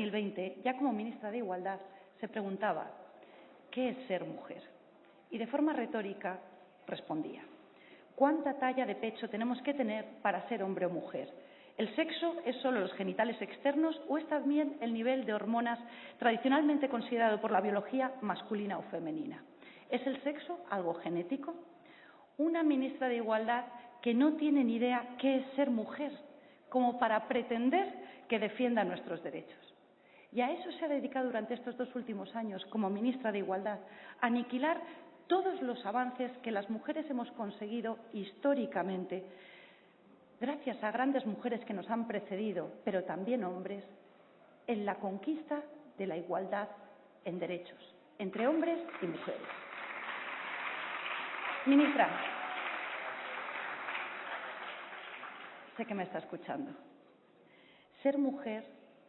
2020, ya como ministra de Igualdad, se preguntaba ¿qué es ser mujer? Y de forma retórica respondía ¿cuánta talla de pecho tenemos que tener para ser hombre o mujer? ¿El sexo es solo los genitales externos o es también el nivel de hormonas tradicionalmente considerado por la biología masculina o femenina? ¿Es el sexo algo genético? Una ministra de Igualdad que no tiene ni idea qué es ser mujer, como para pretender que defienda nuestros derechos. Y a eso se ha dedicado durante estos 2 últimos años como ministra de Igualdad, a aniquilar todos los avances que las mujeres hemos conseguido históricamente, gracias a grandes mujeres que nos han precedido, pero también hombres, en la conquista de la igualdad en derechos, entre hombres y mujeres. Ministra, sé que me está escuchando. Ser mujer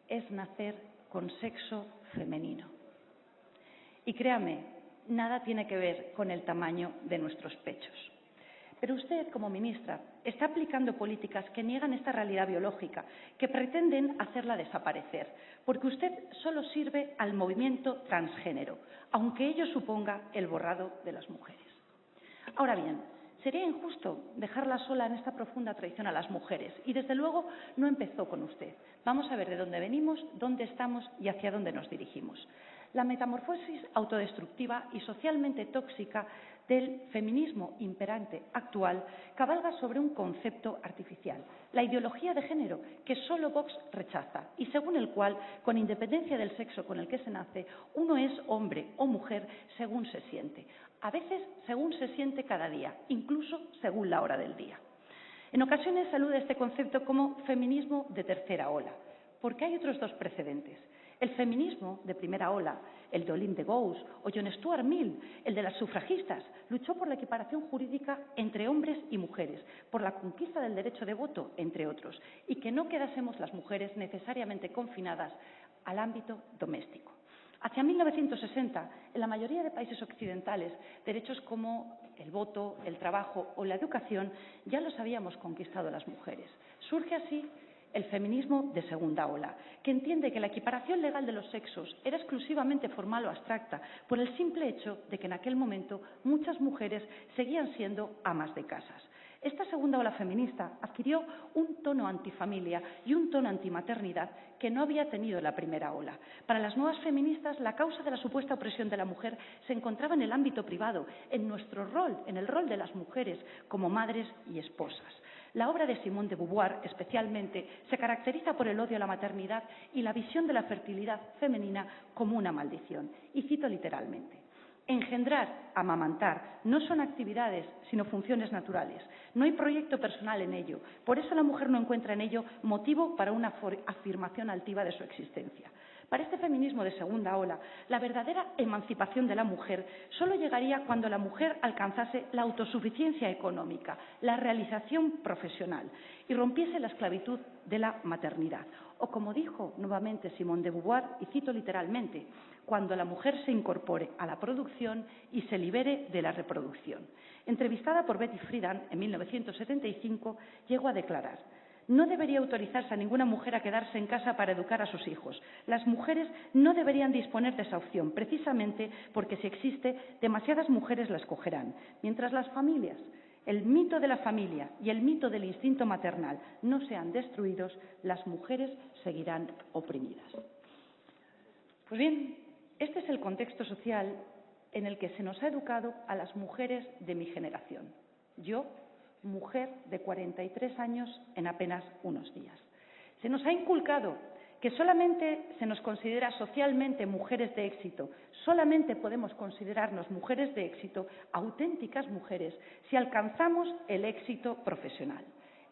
es nacer con sexo femenino. Y créame, nada tiene que ver con el tamaño de nuestros pechos. Pero usted, como ministra, está aplicando políticas que niegan esta realidad biológica, que pretenden hacerla desaparecer, porque usted solo sirve al movimiento transgénero, aunque ello suponga el borrado de las mujeres. Ahora bien, sería injusto dejarla sola en esta profunda traición a las mujeres y, desde luego, no empezó con usted. Vamos a ver de dónde venimos, dónde estamos y hacia dónde nos dirigimos. La metamorfosis autodestructiva y socialmente tóxica del feminismo imperante actual cabalga sobre un concepto artificial, la ideología de género, que solo Vox rechaza y según el cual, con independencia del sexo con el que se nace, uno es hombre o mujer según se siente, a veces según se siente cada día, incluso según la hora del día. En ocasiones se alude a este concepto como feminismo de tercera ola, porque hay otros 2 precedentes. El feminismo de primera ola, el de Olympe de Gouges o John Stuart Mill, el de las sufragistas, luchó por la equiparación jurídica entre hombres y mujeres, por la conquista del derecho de voto, entre otros, y que no quedásemos las mujeres necesariamente confinadas al ámbito doméstico. Hacia 1960, en la mayoría de países occidentales, derechos como el voto, el trabajo o la educación ya los habíamos conquistado las mujeres. Surge así el feminismo de segunda ola, que entiende que la equiparación legal de los sexos era exclusivamente formal o abstracta por el simple hecho de que en aquel momento muchas mujeres seguían siendo amas de casas. Esta segunda ola feminista adquirió un tono antifamilia y un tono antimaternidad que no había tenido la primera ola. Para las nuevas feministas, la causa de la supuesta opresión de la mujer se encontraba en el ámbito privado, en nuestro rol, en el rol de las mujeres como madres y esposas. La obra de Simone de Beauvoir, especialmente, se caracteriza por el odio a la maternidad y la visión de la fertilidad femenina como una maldición. Y cito literalmente: engendrar, amamantar, no son actividades, sino funciones naturales. No hay proyecto personal en ello. Por eso la mujer no encuentra en ello motivo para una afirmación altiva de su existencia. Para este feminismo de segunda ola, la verdadera emancipación de la mujer solo llegaría cuando la mujer alcanzase la autosuficiencia económica, la realización profesional y rompiese la esclavitud de la maternidad. O como dijo nuevamente Simone de Beauvoir, y cito literalmente, cuando la mujer se incorpore a la producción y se libere de la reproducción. Entrevistada por Betty Friedan en 1975, llegó a declarar: no debería autorizarse a ninguna mujer a quedarse en casa para educar a sus hijos. Las mujeres no deberían disponer de esa opción, precisamente porque si existe, demasiadas mujeres la escogerán. Mientras las familias, el mito de la familia y el mito del instinto maternal no sean destruidos, las mujeres seguirán oprimidas. Pues bien, este es el contexto social en el que se nos ha educado a las mujeres de mi generación. Yo, mujer de 43 años en apenas unos días. Se nos ha inculcado que solamente se nos considera socialmente mujeres de éxito, solamente podemos considerarnos mujeres de éxito, auténticas mujeres, si alcanzamos el éxito profesional.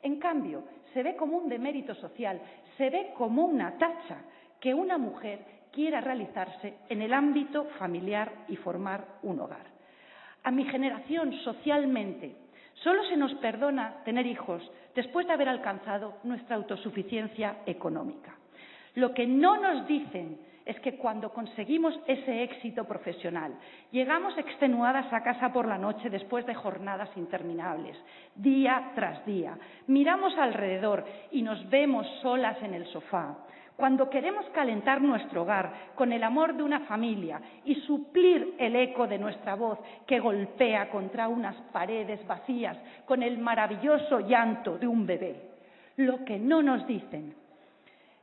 En cambio, se ve como un demérito social, se ve como una tacha que una mujer quiera realizarse en el ámbito familiar y formar un hogar. A mi generación, socialmente, solo se nos perdona tener hijos después de haber alcanzado nuestra autosuficiencia económica. Lo que no nos dicen es que cuando conseguimos ese éxito profesional, llegamos extenuadas a casa por la noche después de jornadas interminables, día tras día, miramos alrededor y nos vemos solas en el sofá. cuando queremos calentar nuestro hogar con el amor de una familia y suplir el eco de nuestra voz que golpea contra unas paredes vacías con el maravilloso llanto de un bebé. Lo que no nos dicen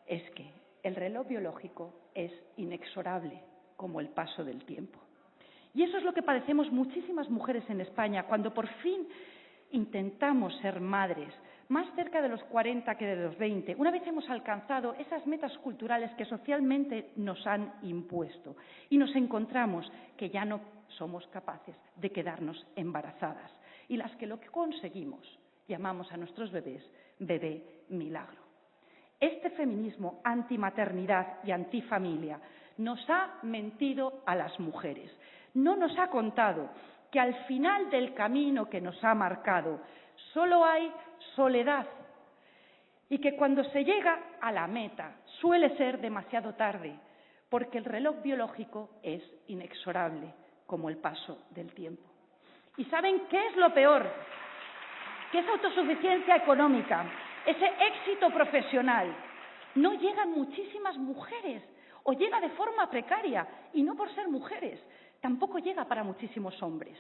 es que el reloj biológico es inexorable como el paso del tiempo. Y eso es lo que padecemos muchísimas mujeres en España cuando por fin intentamos ser madres, más cerca de los 40 que de los 20, una vez hemos alcanzado esas metas culturales que socialmente nos han impuesto y nos encontramos que ya no somos capaces de quedarnos embarazadas y las que lo que conseguimos llamamos a nuestros bebés bebé milagro. Este feminismo antimaternidad y antifamilia nos ha mentido a las mujeres. No nos ha contado que al final del camino que nos ha marcado solo hay soledad y que cuando se llega a la meta suele ser demasiado tarde porque el reloj biológico es inexorable como el paso del tiempo. ¿Y saben qué es lo peor? Que esa autosuficiencia económica, ese éxito profesional, no llegan muchísimas mujeres o llega de forma precaria y no por ser mujeres, tampoco llega para muchísimos hombres.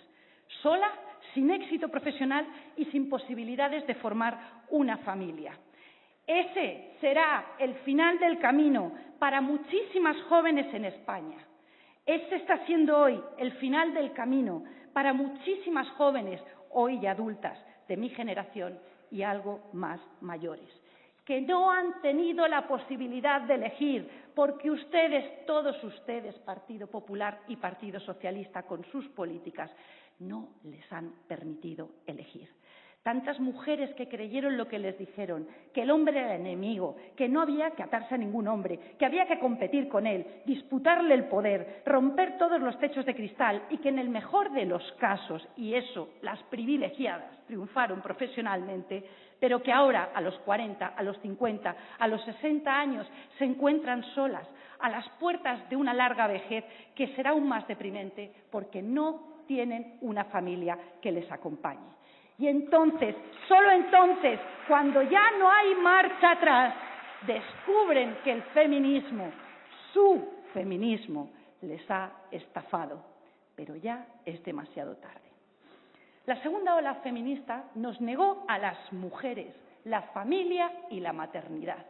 Sola, sin éxito profesional y sin posibilidades de formar una familia. Ese será el final del camino para muchísimas jóvenes en España. Ese está siendo hoy el final del camino para muchísimas jóvenes, hoy ya adultas, de mi generación y algo más mayores, que no han tenido la posibilidad de elegir, porque ustedes, todos ustedes, Partido Popular y Partido Socialista, con sus políticas, no les han permitido elegir. Tantas mujeres que creyeron lo que les dijeron, que el hombre era enemigo, que no había que atarse a ningún hombre, que había que competir con él, disputarle el poder, romper todos los techos de cristal y que en el mejor de los casos, y eso, las privilegiadas triunfaron profesionalmente, pero que ahora, a los 40, a los 50, a los 60 años, se encuentran solas, a las puertas de una larga vejez que será aún más deprimente porque no tienen una familia que les acompañe. Y entonces, solo entonces, cuando ya no hay marcha atrás, descubren que el feminismo, su feminismo, les ha estafado. Pero ya es demasiado tarde. La segunda ola feminista nos negó a las mujeres la familia y la maternidad,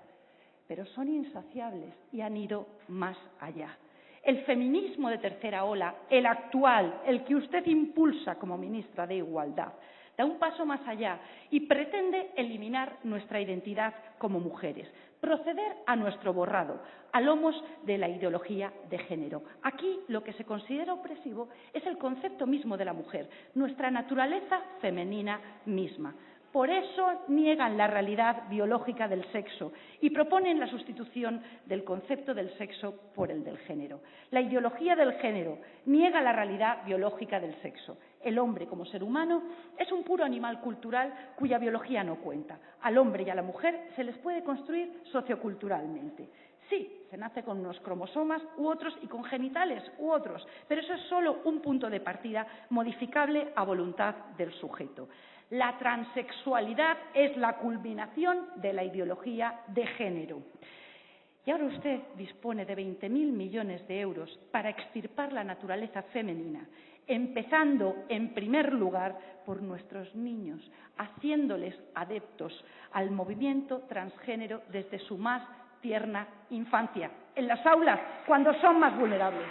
pero son insaciables y han ido más allá. El feminismo de tercera ola, el actual, el que usted impulsa como ministra de Igualdad, da un paso más allá y pretende eliminar nuestra identidad como mujeres, proceder a nuestro borrado, a lomos de la ideología de género. Aquí lo que se considera opresivo es el concepto mismo de la mujer, nuestra naturaleza femenina misma. Por eso niegan la realidad biológica del sexo y proponen la sustitución del concepto del sexo por el del género. La ideología del género niega la realidad biológica del sexo. El hombre, como ser humano, es un puro animal cultural cuya biología no cuenta. Al hombre y a la mujer se les puede construir socioculturalmente. Sí, se nace con unos cromosomas u otros y con genitales u otros, pero eso es solo un punto de partida modificable a voluntad del sujeto. La transexualidad es la culminación de la ideología de género. Y ahora usted dispone de 20.000 millones de euros para extirpar la naturaleza femenina, empezando, en primer lugar, por nuestros niños, haciéndoles adeptos al movimiento transgénero desde su más tierna infancia, en las aulas, cuando son más vulnerables.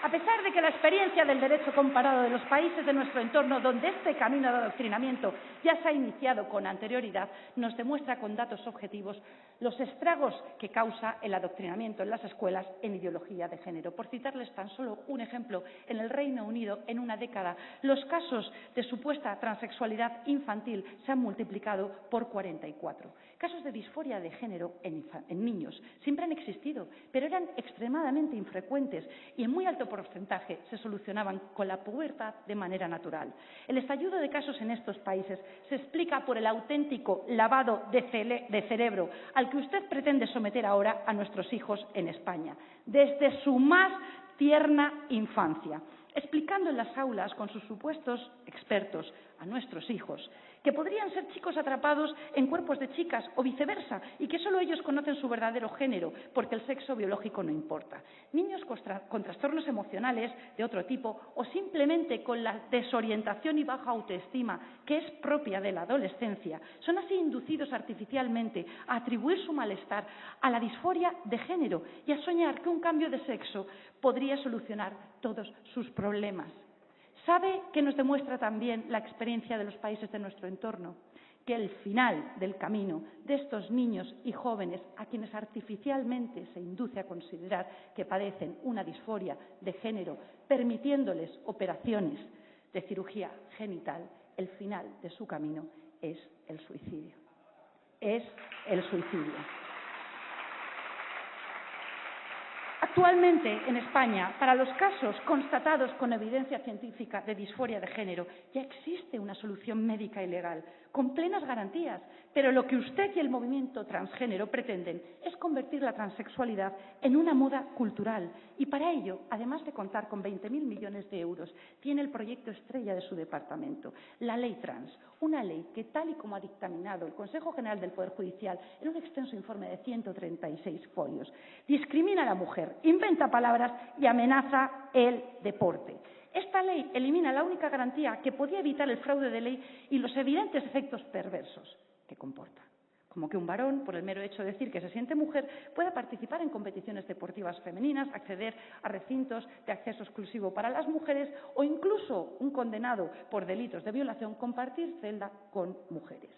A pesar de que la experiencia del derecho comparado de los países de nuestro entorno, donde este camino de adoctrinamiento ya se ha iniciado con anterioridad, nos demuestra con datos objetivos los estragos que causa el adoctrinamiento en las escuelas en ideología de género. Por citarles tan solo un ejemplo, en el Reino Unido, en una década, los casos de supuesta transexualidad infantil se han multiplicado por 44. Casos de disforia de género en niños siempre han existido, pero eran extremadamente infrecuentes y en muy alto porcentaje se solucionaban con la pubertad de manera natural. El estallido de casos en estos países se explica por el auténtico lavado de cerebro al que usted pretende someter ahora a nuestros hijos en España, desde su más tierna infancia, explicando en las aulas con sus supuestos expertos a nuestros hijos que podrían ser chicos atrapados en cuerpos de chicas o viceversa, y que solo ellos conocen su verdadero género, porque el sexo biológico no importa. Niños con trastornos emocionales de otro tipo o simplemente con la desorientación y baja autoestima que es propia de la adolescencia, son así inducidos artificialmente a atribuir su malestar a la disforia de género y a soñar que un cambio de sexo podría solucionar todos sus problemas. ¿Sabe qué nos demuestra también la experiencia de los países de nuestro entorno? Que el final del camino de estos niños y jóvenes a quienes artificialmente se induce a considerar que padecen una disforia de género, permitiéndoles operaciones de cirugía genital, el final de su camino es el suicidio. Es el suicidio. Actualmente, en España, para los casos constatados con evidencia científica de disforia de género, ya existe una solución médica y legal, con plenas garantías, pero lo que usted y el movimiento transgénero pretenden es convertir la transexualidad en una moda cultural, y para ello, además de contar con 20.000 millones de euros, tiene el proyecto estrella de su departamento, la Ley Trans, una ley que, tal y como ha dictaminado el Consejo General del Poder Judicial en un extenso informe de 136 folios, discrimina a la mujer, inventa palabras y amenaza el deporte. Esta ley elimina la única garantía que podía evitar el fraude de ley y los evidentes efectos perversos que comporta, como que un varón, por el mero hecho de decir que se siente mujer, pueda participar en competiciones deportivas femeninas, acceder a recintos de acceso exclusivo para las mujeres o incluso un condenado por delitos de violación compartir celda con mujeres.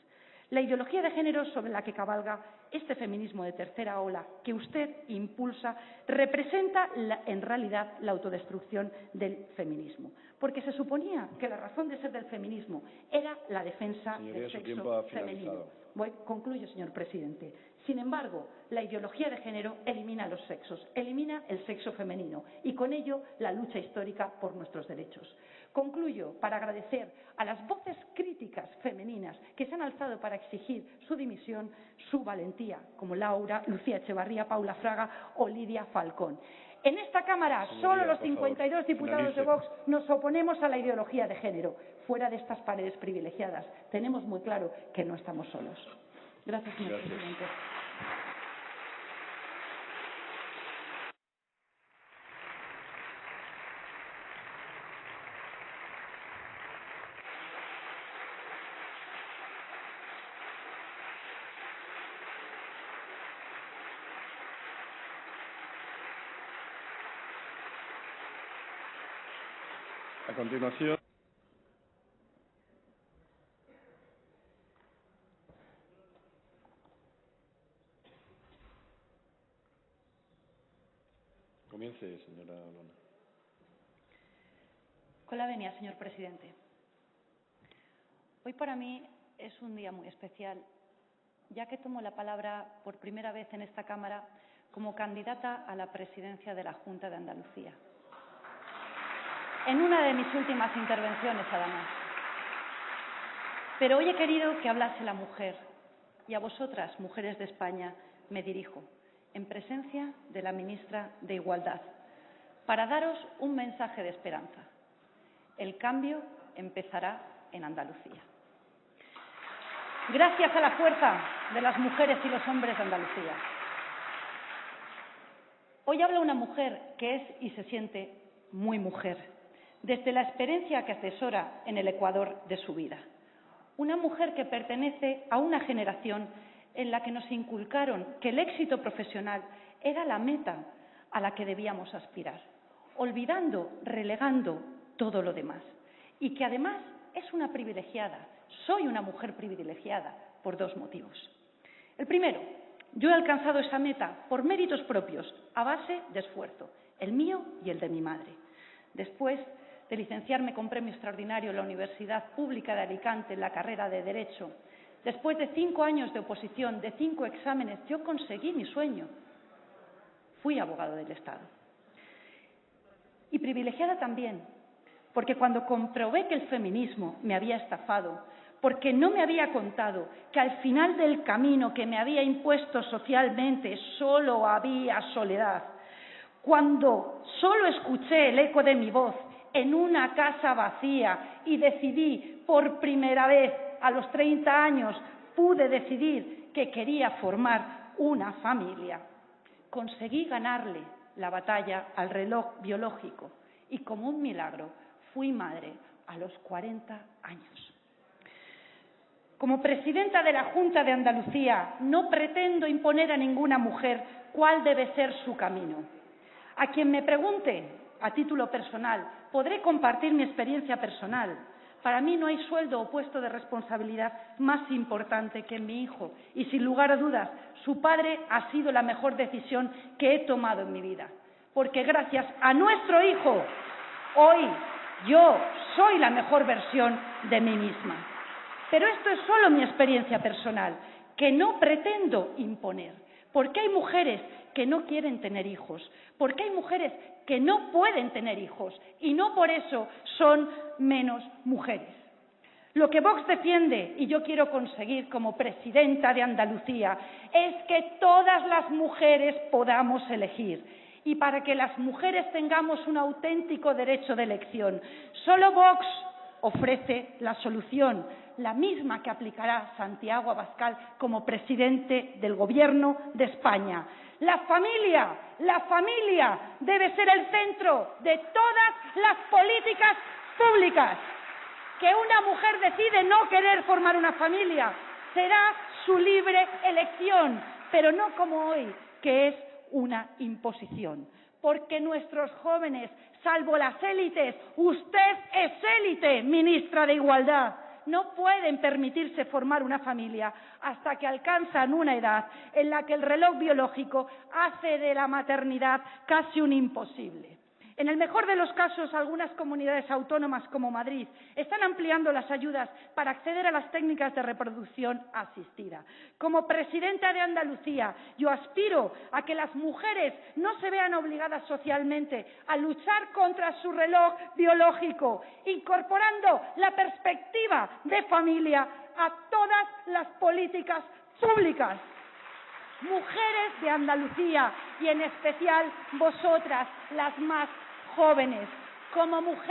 La ideología de género sobre la que cabalga este feminismo de tercera ola que usted impulsa representa en realidad la autodestrucción del feminismo, porque se suponía que la razón de ser del feminismo era la defensa del sexo femenino. Concluyo, señor presidente. Sin embargo, la ideología de género elimina los sexos, elimina el sexo femenino y con ello la lucha histórica por nuestros derechos. Concluyo para agradecer a las voces críticas femeninas que se han alzado para exigir su dimisión, su valentía, como Laura, Lucía Echevarría, Paula Fraga o Lidia Falcón. En esta Cámara, solo los 52 diputados de Vox nos oponemos a la ideología de género. Fuera de estas paredes privilegiadas, tenemos muy claro que no estamos solos. Gracias, señor presidente. A continuación, comience, señora Lona. Con la venia, señor presidente. Hoy para mí es un día muy especial, ya que tomo la palabra por primera vez en esta Cámara como candidata a la presidencia de la Junta de Andalucía. En una de mis últimas intervenciones, además. Pero hoy he querido que hablase la mujer, y a vosotras, mujeres de España, me dirijo, en presencia de la ministra de Igualdad, para daros un mensaje de esperanza. El cambio empezará en Andalucía. Gracias a la fuerza de las mujeres y los hombres de Andalucía. Hoy habla una mujer que es y se siente muy mujer, desde la experiencia que atesora en el Ecuador de su vida. Una mujer que pertenece a una generación en la que nos inculcaron que el éxito profesional era la meta a la que debíamos aspirar, olvidando, relegando todo lo demás. Y que además es una privilegiada, soy una mujer privilegiada por dos motivos. El primero, yo he alcanzado esa meta por méritos propios, a base de esfuerzo, el mío y el de mi madre. Después de licenciarme con premio extraordinario en la Universidad Pública de Alicante en la carrera de Derecho, después de 5 años de oposición, de 5 exámenes, yo conseguí mi sueño. Fui abogado del Estado. Y privilegiada también, porque cuando comprobé que el feminismo me había estafado, porque no me había contado que al final del camino que me había impuesto socialmente solo había soledad, cuando solo escuché el eco de mi voz en una casa vacía y decidí por primera vez a los 30 años, pude decidir que quería formar una familia. Conseguí ganarle la batalla al reloj biológico y, como un milagro, fui madre a los 40 años. Como presidenta de la Junta de Andalucía, no pretendo imponer a ninguna mujer cuál debe ser su camino. A quien me pregunte, a título personal, podré compartir mi experiencia personal. Para mí no hay sueldo o puesto de responsabilidad más importante que mi hijo y, sin lugar a dudas, su padre ha sido la mejor decisión que he tomado en mi vida. Porque gracias a nuestro hijo, hoy yo soy la mejor versión de mí misma. Pero esto es solo mi experiencia personal, que no pretendo imponer. Porque hay mujeres que no quieren tener hijos, porque hay mujeres que no pueden tener hijos y no por eso son menos mujeres. Lo que Vox defiende, y yo quiero conseguir como presidenta de Andalucía, es que todas las mujeres podamos elegir. Y para que las mujeres tengamos un auténtico derecho de elección, solo Vox ofrece la solución, la misma que aplicará Santiago Abascal como presidente del Gobierno de España. La familia debe ser el centro de todas las políticas públicas. Que una mujer decide no querer formar una familia será su libre elección, pero no como hoy, que es una imposición. Porque nuestros jóvenes, salvo las élites, usted es élite, ministra de Igualdad, no pueden permitirse formar una familia hasta que alcanzan una edad en la que el reloj biológico hace de la maternidad casi un imposible. En el mejor de los casos, algunas comunidades autónomas como Madrid están ampliando las ayudas para acceder a las técnicas de reproducción asistida. Como presidenta de Andalucía, yo aspiro a que las mujeres no se vean obligadas socialmente a luchar contra su reloj biológico, incorporando la perspectiva de familia a todas las políticas públicas. Mujeres de Andalucía y en especial vosotras, las más jóvenes, como mujeres